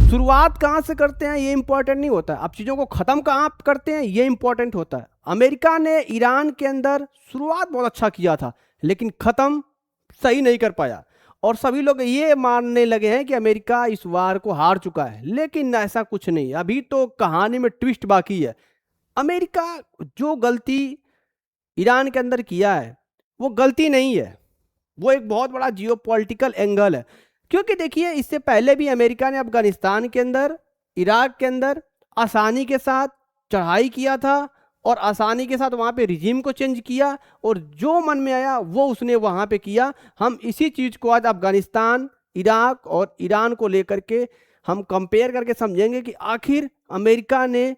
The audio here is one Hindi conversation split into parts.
शुरुआत कहाँ से करते हैं ये इंपॉर्टेंट नहीं होता है, अब चीज़ों को ख़त्म कहाँ करते हैं ये इंपॉर्टेंट होता है। अमेरिका ने ईरान के अंदर शुरुआत बहुत अच्छा किया था लेकिन ख़त्म सही नहीं कर पाया, और सभी लोग ये मानने लगे हैं कि अमेरिका इस वार को हार चुका है, लेकिन ऐसा कुछ नहीं। अभी तो कहानी में ट्विस्ट बाकी है। अमेरिका जो गलती ईरान के अंदर किया है वो गलती नहीं है, वो एक बहुत बड़ा जियोपॉलिटिकल एंगल है। क्योंकि देखिए, इससे पहले भी अमेरिका ने अफगानिस्तान के अंदर, इराक के अंदर आसानी के साथ चढ़ाई किया था और आसानी के साथ वहाँ पे रिजीम को चेंज किया, और जो मन में आया वो उसने वहाँ पे किया। हम इसी चीज़ को आज अफगानिस्तान, इराक और ईरान को लेकर के हम कंपेयर करके समझेंगे कि आखिर अमेरिका ने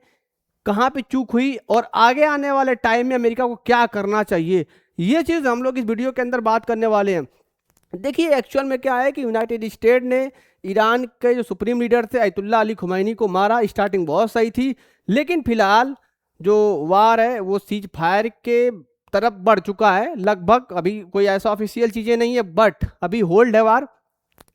कहाँ पे चूक हुई और आगे आने वाले टाइम में अमेरिका को क्या करना चाहिए। ये चीज़ हम लोग इस वीडियो के अंदर बात करने वाले हैं। देखिए, एक्चुअल में क्या है कि यूनाइटेड स्टेट ने ईरान के जो सुप्रीम लीडर थे अयतुल्ला अली खुमैनी को मारा। स्टार्टिंग बहुत सही थी, लेकिन फिलहाल जो वार है वो सीज फायर के तरफ बढ़ चुका है लगभग। अभी कोई ऐसा ऑफिशियल चीज़ें नहीं है, बट अभी होल्ड है वार।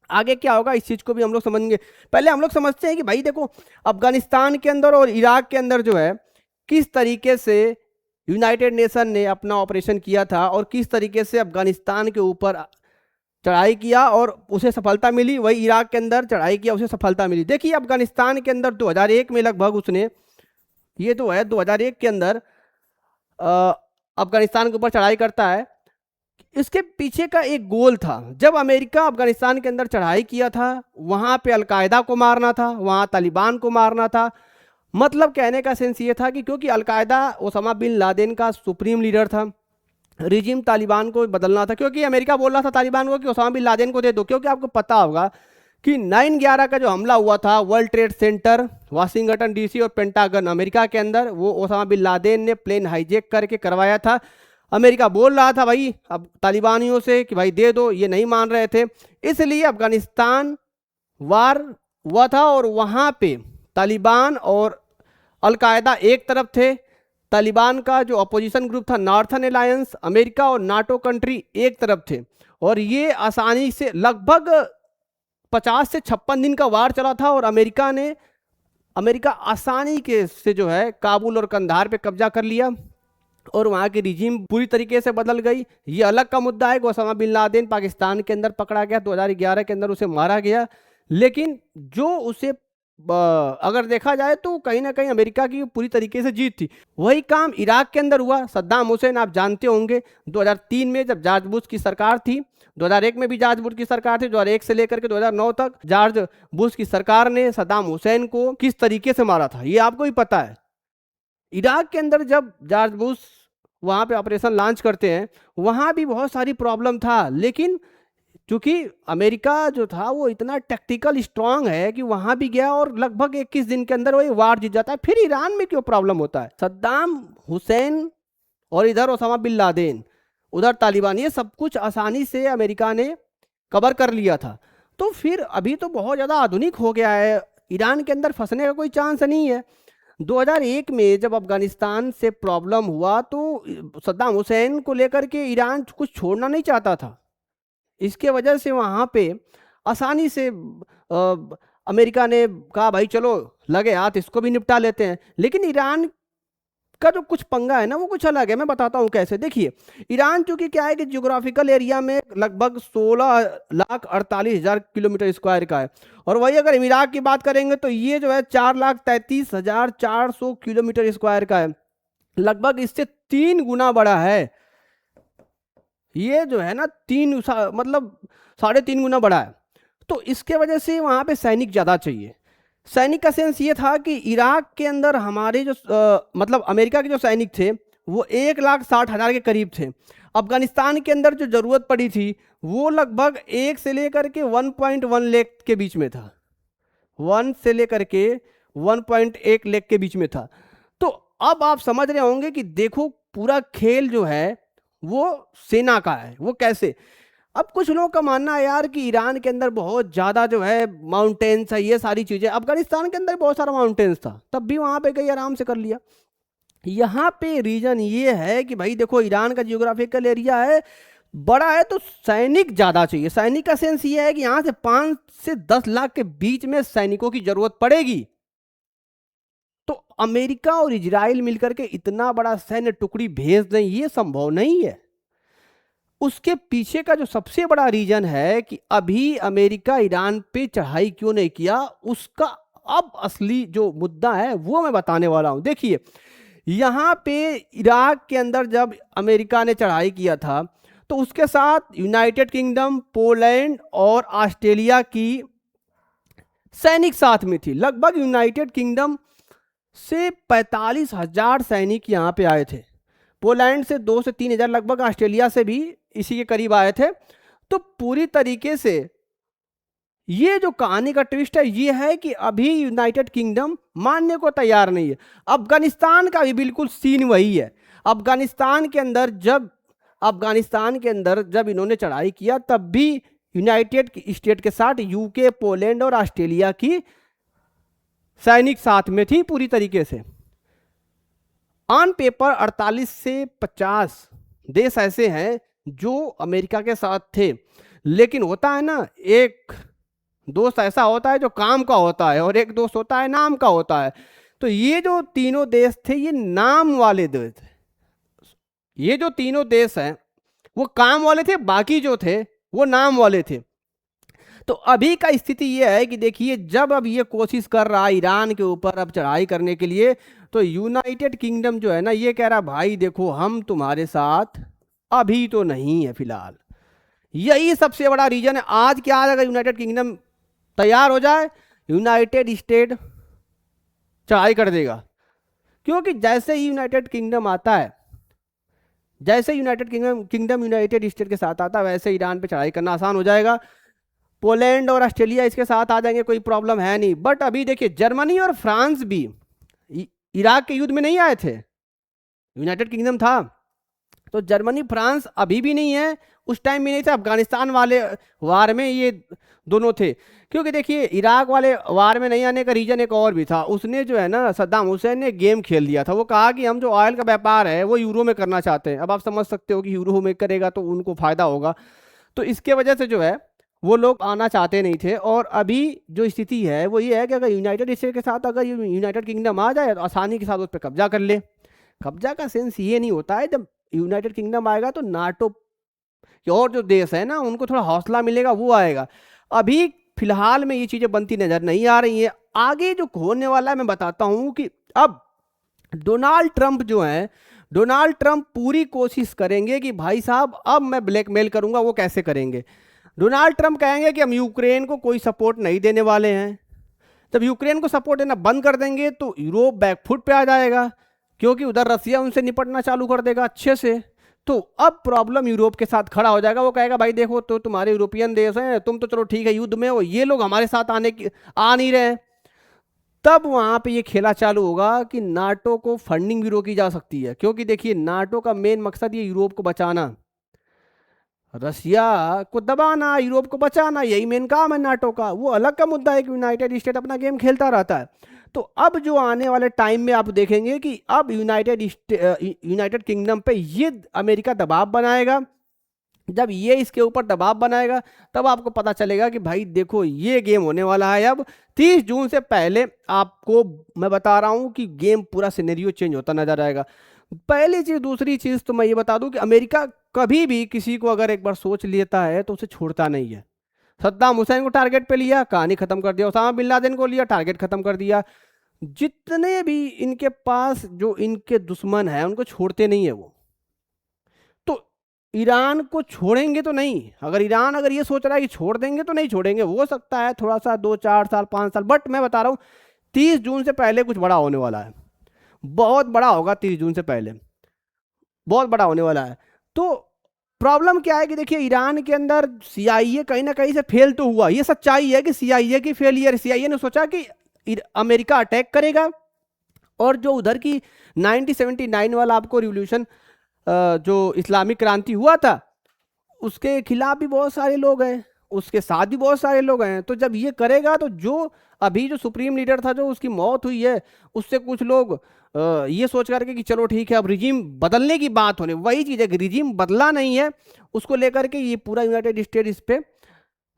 आगे क्या होगा इस चीज़ को भी हम लोग समझेंगे। पहले हम लोग समझते हैं कि भाई देखो, अफगानिस्तान के अंदर और इराक के अंदर जो है किस तरीके से यूनाइटेड नेशन ने अपना ऑपरेशन किया था और किस तरीके से अफगानिस्तान के ऊपर चढ़ाई किया और उसे सफलता मिली, वही इराक के अंदर चढ़ाई किया उसे सफलता मिली। देखिए, अफगानिस्तान के अंदर 2001 में लगभग उसने, ये तो है 2001 के अंदर अफगानिस्तान के ऊपर चढ़ाई करता है। इसके पीछे का एक गोल था। जब अमेरिका अफगानिस्तान के अंदर चढ़ाई किया था, वहाँ पे अलकायदा को मारना था, वहाँ तालिबान को मारना था। मतलब कहने का सेंस ये था कि क्योंकि अलकायदा ओसामा बिन लादेन का सुप्रीम लीडर था, रिजिम तालिबान को बदलना था, क्योंकि अमेरिका बोल रहा था तालिबान को कि ओसामा बिन लादेन को दे दो। क्योंकि आपको पता होगा कि 9/11 का जो हमला हुआ था world trade centre, Washington DC और पेंटागन अमेरिका के अंदर, वो ओसामा बिन लादेन ने प्लेन हाईजैक करके करवाया था। अमेरिका बोल रहा था भाई अब तालिबानियों से कि भाई दे दो, ये नहीं मान रहे थे। इसलिए अफगानिस्तान वार हुआ था और वहाँ पे तालिबान और अलकायदा एक तरफ थे। तालिबान का जो अपोजिशन ग्रुप था नॉर्थर्न अलायंस, अमेरिका और नाटो कंट्री एक तरफ थे। और ये आसानी से लगभग 50 से 56 दिन का वार चला था और अमेरिका आसानी के से जो है काबुल और कंधार पे कब्जा कर लिया और वहाँ की रिजीम पूरी तरीके से बदल गई। ये अलग का मुद्दा है कि ओसामा बिन लादेन पाकिस्तान के अंदर पकड़ा गया, 2011 के अंदर उसे मारा गया। लेकिन जो उसे अगर देखा जाए तो कहीं ना कहीं अमेरिका की पूरी तरीके से जीत थी। वही काम इराक के अंदर हुआ। सद्दाम हुसैन आप जानते होंगे 2003 में जब जॉर्ज बुश की सरकार थी, 2001 में भी जॉर्ज बुश की सरकार थी, 2001 से लेकर के 2009 तक जॉर्ज बुश की सरकार ने सद्दाम हुसैन को किस तरीके से मारा था ये आपको ही पता है। इराक के अंदर जब जॉर्ज बुश वहाँ पे ऑपरेशन लॉन्च करते हैं, वहाँ भी बहुत सारी प्रॉब्लम था, लेकिन क्योंकि अमेरिका जो था वो इतना टैक्टिकल स्ट्रांग है कि वहाँ भी गया और लगभग 21 दिन के अंदर वही वार जीत जाता है। फिर ईरान में क्यों प्रॉब्लम होता है? सद्दाम हुसैन और इधर ओसामा बिन लादेन, उधर तालिबान, ये सब कुछ आसानी से अमेरिका ने कवर कर लिया था। तो फिर अभी तो बहुत ज़्यादा आधुनिक हो गया है, ईरान के अंदर फंसने का कोई चांस नहीं है। 2001 में जब अफगानिस्तान से प्रॉब्लम हुआ तो सद्दाम हुसैन को लेकर के ईरान कुछ छोड़ना नहीं चाहता था। इसके वजह से वहाँ पे आसानी से अमेरिका ने कहा भाई चलो लगे हाथ इसको भी निपटा लेते हैं। लेकिन ईरान का जो कुछ पंगा है ना वो कुछ अलग है, मैं बताता हूँ कैसे। देखिए, ईरान चूंकि क्या है कि जियोग्राफिकल एरिया में लगभग 16,48,000 किलोमीटर स्क्वायर का है, और वही अगर इराक की बात करेंगे तो ये जो है 4,33,400 किलोमीटर स्क्वायर का है, लगभग इससे 3 गुना बड़ा है। ये जो है ना मतलब 3.5 गुना बड़ा है। तो इसके वजह से वहाँ पे सैनिक ज़्यादा चाहिए। सैनिक का सेंस ये था कि इराक के अंदर हमारे जो मतलब अमेरिका के जो सैनिक थे वो 1,60,000 के करीब थे। अफगानिस्तान के अंदर जो ज़रूरत पड़ी थी वो लगभग 1 से लेकर के 1.1 लाख के बीच में था, 1 से लेकर के 1.1 लाख के बीच में था। तो अब आप समझ रहे होंगे कि देखो पूरा खेल जो है वो सेना का है। वो कैसे? अब कुछ लोगों का मानना है यार कि ईरान के अंदर बहुत ज़्यादा जो है माउंटेन्स है, ये सारी चीज़ें। अफगानिस्तान के अंदर बहुत सारा माउंटेन्स था, तब भी वहाँ पे गई आराम से कर लिया। यहाँ पे रीज़न ये है कि भाई देखो ईरान का जियोग्राफिकल एरिया है बड़ा है तो सैनिक ज्यादा चाहिए। सैनिक का सेंस ये है कि यहां से 5 से 10 लाख के बीच में सैनिकों की जरूरत पड़ेगी। तो अमेरिका और इजराइल मिलकर के इतना बड़ा सैन्य टुकड़ी भेज दें, ये संभव नहीं है। उसके पीछे का जो सबसे बड़ा रीजन है कि अभी अमेरिका ईरान पे चढ़ाई क्यों नहीं किया, उसका अब असली जो मुद्दा है वो मैं बताने वाला हूं। देखिए, यहां पे इराक के अंदर जब अमेरिका ने चढ़ाई किया था तो उसके साथ यूनाइटेड किंगडम, पोलैंड और ऑस्ट्रेलिया की सैनिक साथ में थी। लगभग यूनाइटेड किंगडम से 45,000 सैनिक यहां पे आए थे। पोलैंड से 2 से 3,000, लगभग ऑस्ट्रेलिया से भी इसी के करीब आए थे। तो पूरी तरीके से ये जो कहानी का ट्विस्ट है ये है कि अभी यूनाइटेड किंगडम मानने को तैयार नहीं है। अफगानिस्तान का भी बिल्कुल सीन वही है। अफगानिस्तान के अंदर जब इन्होंने चढ़ाई किया तब भी यूनाइटेड स्टेट के साथ यूके, पोलैंड और ऑस्ट्रेलिया की सैनिक साथ में थी पूरी तरीके से। ऑन पेपर 48 से 50 देश ऐसे हैं जो अमेरिका के साथ थे, लेकिन होता है ना, एक दोस्त ऐसा होता है जो काम का होता है और एक दोस्त होता है नाम का होता है। तो ये जो तीनों देश थे ये नाम वाले देश थे। ये जो तीनों देश हैं वो काम वाले थे, बाकी जो थे वो नाम वाले थे। तो अभी का स्थिति ये है कि देखिए, जब अब ये कोशिश कर रहा है ईरान के ऊपर अब चढ़ाई करने के लिए, तो यूनाइटेड किंगडम जो है ना ये कह रहा भाई देखो हम तुम्हारे साथ अभी तो नहीं है फिलहाल। यही सबसे बड़ा रीजन है। आज क्या, आज अगर यूनाइटेड किंगडम तैयार हो जाए, यूनाइटेड स्टेट चढ़ाई कर देगा। क्योंकि जैसे ही यूनाइटेड किंगडम आता है, जैसे यूनाइटेड किंगडम यूनाइटेड स्टेट के साथ आता है, वैसे ईरान पे चढ़ाई करना आसान हो जाएगा। पोलैंड और ऑस्ट्रेलिया इसके साथ आ जाएंगे, कोई प्रॉब्लम है नहीं। बट अभी देखिए, जर्मनी और फ्रांस भी इराक के युद्ध में नहीं आए थे, यूनाइटेड किंगडम था। तो जर्मनी फ्रांस अभी भी नहीं है, उस टाइम भी नहीं था। अफगानिस्तान वाले वार में ये दोनों थे। क्योंकि देखिए, इराक वाले वार में नहीं आने का रीजन एक और भी था। उसने जो है ना, सद्दाम हुसैन ने गेम खेल दिया था। वो कहा कि हम जो ऑयल का व्यापार है वो यूरो में करना चाहते हैं। अब आप समझ सकते हो कि यूरो में करेगा तो उनको फायदा होगा। तो इसके वजह से जो है वो लोग आना चाहते नहीं थे। और अभी जो स्थिति है वो ये है कि अगर यूनाइटेड स्टेट के साथ अगर यूनाइटेड किंगडम आ जाए तो आसानी के साथ उस पर कब्जा कर ले। कब्जा का सेंस ये नहीं होता है, जब यूनाइटेड किंगडम आएगा तो नाटो के और जो देश है ना उनको थोड़ा हौसला मिलेगा, वो आएगा। अभी फिलहाल में ये चीजें बनती नजर नहीं आ रही है। आगे जो होने वाला है मैं बताता हूं कि अब डोनाल्ड ट्रंप जो है, डोनाल्ड ट्रंप पूरी कोशिश करेंगे कि भाई साहब अब मैं ब्लैकमेल करूंगा। वो कैसे करेंगे? डोनाल्ड ट्रंप कहेंगे कि हम यूक्रेन को कोई सपोर्ट नहीं देने वाले हैं। जब यूक्रेन को सपोर्ट देना बंद कर देंगे तो यूरोप बैकफुट पे आ जाएगा, क्योंकि उधर रसिया उनसे निपटना चालू कर देगा अच्छे से। तो अब प्रॉब्लम यूरोप के साथ खड़ा हो जाएगा। वो कहेगा भाई देखो, तो तुम्हारे यूरोपियन देश हैं, तुम तो चलो ठीक है युद्ध में हो, ये लोग हमारे साथ आ नहीं रहे हैं। तब वहां पे ये खेला चालू होगा कि नाटो को फंडिंग भी रोकी जा सकती है। क्योंकि देखिए, नाटो का मेन मकसद ये यूरोप को बचाना, रसिया को दबाना, यूरोप को बचाना, यही मेन काम है नाटो का। वो अलग का मुद्दा है कि यूनाइटेड स्टेट अपना गेम खेलता रहता है। तो अब जो आने वाले टाइम में आप देखेंगे कि अब यूनाइटेड किंगडम पे ये अमेरिका दबाव बनाएगा। जब ये इसके ऊपर दबाव बनाएगा तब आपको पता चलेगा कि भाई देखो ये गेम होने वाला है। अब 30 जून से पहले आपको मैं बता रहा हूं कि गेम पूरा सिनेरियो चेंज होता नजर आएगा। पहली चीज। दूसरी चीज तो मैं ये बता दूं कि अमेरिका कभी भी किसी को अगर एक बार सोच लेता है तो उसे छोड़ता नहीं है। सद्दाम हुसैन को टारगेट पे लिया, कहानी खत्म कर दिया। उसामा बिन लादेन को लिया, टारगेट खत्म कर दिया। जितने भी इनके पास जो इनके दुश्मन हैं उनको छोड़ते नहीं है वो। तो ईरान को छोड़ेंगे तो नहीं। अगर ईरान अगर ये सोच रहा है कि छोड़ देंगे तो नहीं छोड़ेंगे। हो सकता है थोड़ा सा 2-4 साल 5 साल, बट मैं बता रहा हूं 30 जून से पहले कुछ बड़ा होने वाला है। बहुत बड़ा होगा 30 जून से पहले, बहुत बड़ा होने वाला है। तो प्रॉब्लम क्या है कि देखिए, ईरान के अंदर सीआईए कहीं ना कहीं से फेल तो हुआ। ये सच्चाई है कि सीआईए की फेलियर। सीआईए ने सोचा कि अमेरिका अटैक करेगा, और जो उधर की 1979 वाला आपको रिवॉल्यूशन, जो इस्लामिक क्रांति हुआ था, उसके खिलाफ भी बहुत सारे लोग हैं। उसके साथ भी बहुत सारे लोग हैं। तो जब ये करेगा तो जो अभी जो सुप्रीम लीडर था, जो उसकी मौत हुई है, उससे कुछ लोग ये सोच करके कि चलो ठीक है अब रिजीम बदलने की बात होने, वही चीज़ है कि रिजीम बदला नहीं है, उसको लेकर के ये पूरा यूनाइटेड स्टेट इस पे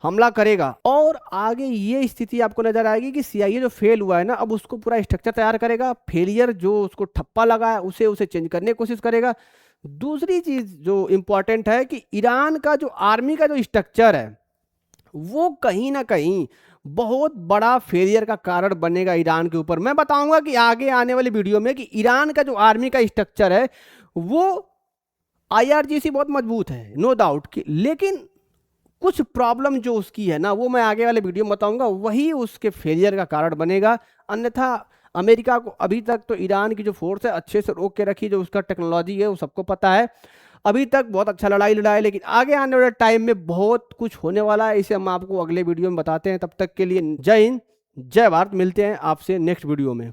हमला करेगा। और आगे ये स्थिति आपको नजर आएगी कि सीआईए जो फेल हुआ है ना, अब उसको पूरा स्ट्रक्चर तैयार करेगा, फेलियर जो उसको ठप्पा लगा है उसे उसे चेंज करने की कोशिश करेगा। दूसरी चीज जो इंपॉर्टेंट है कि ईरान का जो आर्मी का जो स्ट्रक्चर है वो कहीं ना कहीं बहुत बड़ा फेलियर का कारण बनेगा ईरान के ऊपर। मैं बताऊंगा कि आगे आने वाली वीडियो में कि ईरान का जो आर्मी का स्ट्रक्चर है वो आईआरजीसी बहुत मजबूत है, नो डाउट कि, लेकिन कुछ प्रॉब्लम जो उसकी है ना, वो मैं आगे वाले वीडियो में बताऊंगा, वही उसके फेलियर का कारण बनेगा। अन्यथा अमेरिका को अभी तक तो ईरान की जो फोर्स है अच्छे से रोक के रखी, जो उसका टेक्नोलॉजी है वो सबको पता है, अभी तक बहुत अच्छा लड़ाई लड़ा है। लेकिन आगे आने वाले टाइम में बहुत कुछ होने वाला है, इसे हम आपको अगले वीडियो में बताते हैं। तब तक के लिए जय हिंद, जय भारत। मिलते हैं आपसे नेक्स्ट वीडियो में।